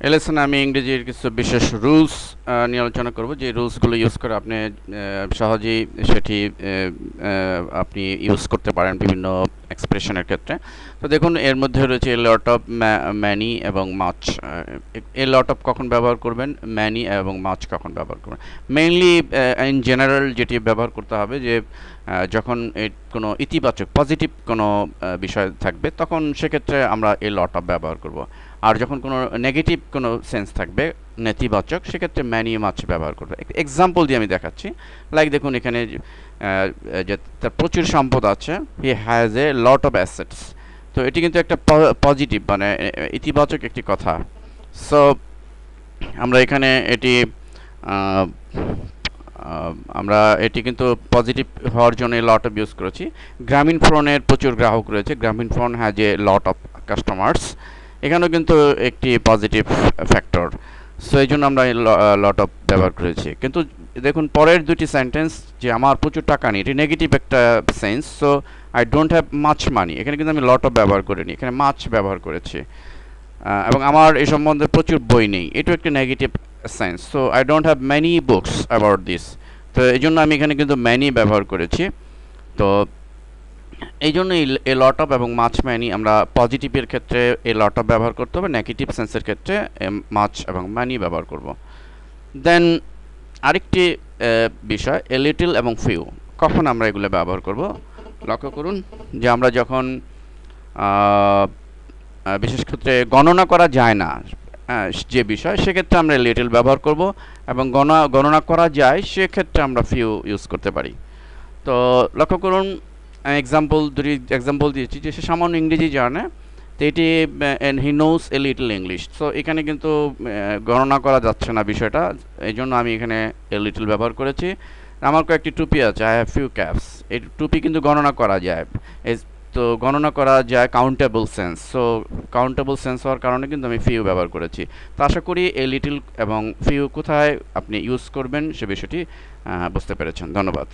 এই লেসনে আমি ইংরেজির কিছু বিশেষ রুলস নিয়ে আলোচনা করব, যে রুলসগুলো ইউজ করে আপনি সহজেই সেটি আপনি ইউজ করতে পারেন বিভিন্ন এক্সপ্রেশনের ক্ষেত্রে। তো দেখুন, এর মধ্যে রয়েছে এ লট অফ, ম্যানি এবং মাচ। এ লট অফ কখন ব্যবহার করবেন, ম্যানি এবং মাচ কখন ব্যবহার করবেন। মেইনলি ইন জেনারেল যেটি ব্যবহার করতে হবে, যে যখন কোনো ইতিবাচক পজিটিভ কোনো বিষয় থাকবে তখন সেক্ষেত্রে আমরা এ লট অফ ব্যবহার করব। আর যখন কোনো নেগেটিভ কোনো সেন্স থাকবে, নেতিবাচক, সেক্ষেত্রে ম্যানি মাছ ব্যবহার করবে। এক্সাম্পল দিয়ে আমি দেখাচ্ছি। লাইক দেখুন, এখানে যে তার প্রচুর সম্পদ আছে, he has a lot of assets. তো এটি কিন্তু একটা পজিটিভ, মানে ইতিবাচক একটি কথা। সো আমরা এখানে এটি আমরা এটি কিন্তু পজিটিভ হওয়ার জন্য লট অফ ইউজ করেছি। গ্রামীণ ফোনের প্রচুর গ্রাহক রয়েছে, গ্রামীণ phone has a lot of customers. এখানেও কিন্তু একটি পজিটিভ ফ্যাক্টর। সো এই জন্য আমরা লট অফ ব্যবহার করেছি। কিন্তু দেখুন পরের দুটি সেন্টেন্স, যে আমার প্রচুর টাকা নেই, এটি নেগেটিভ একটা sense. So I don't have much money, এখানে কিন্তু আমি লট অফ ব্যবহার করিনি, এখানে মাছ ব্যবহার করেছি। এবং আমার এই সম্বন্ধে প্রচুর বই নেই, এটাও একটি negative sense. So I don't have many books about this. তো এই জন্য আমি এখানে কিন্তু ম্যানি ব্যবহার করেছি। তো এই জন্য এ লট অফ এবং মাছ ম্যানি আমরা পজিটিভের ক্ষেত্রে এ লট অফ ব্যবহার করতে হবে, নেগেটিভ সেন্সের ক্ষেত্রে মাছ এবং ম্যানি ব্যবহার করব। দেন আরেকটি বিষয়, এ লিটল এবং ফিউ, কখন আমরা এগুলো ব্যবহার করব। লক্ষ্য করুন যে আমরা যখন বিশেষ ক্ষেত্রে গণনা করা যায় না যে বিষয়, সেক্ষেত্রে আমরা লিটল ব্যবহার করব, এবং গণনা করা যায় সেক্ষেত্রে আমরা ফিউ ইউজ করতে পারি। তো লক্ষ্য করুন, দুটি এক্সাম্পল দিয়েছি, যে সে সামান্য ইংরেজি জানে, তো এটি he knows a little English. So এখানে কিন্তু গণনা করা যাচ্ছে না বিষয়টা, এই জন্য আমি এখানে এ লিটল ব্যবহার করেছি। আমার কয়েকটি টুপি আছে, আই হ্যাভ ফিউ ক্যাপস। এই টুপি কিন্তু গণনা করা যায়, তো গণনা করা যায় countable sense. So countable sense হওয়ার কারণে কিন্তু আমি ফিউ ব্যবহার করেছি। তো আশা করি এ লিটল এবং ফিউ কোথায় আপনি ইউজ করবেন সে বিষয়টি বুঝতে পেরেছেন। ধন্যবাদ।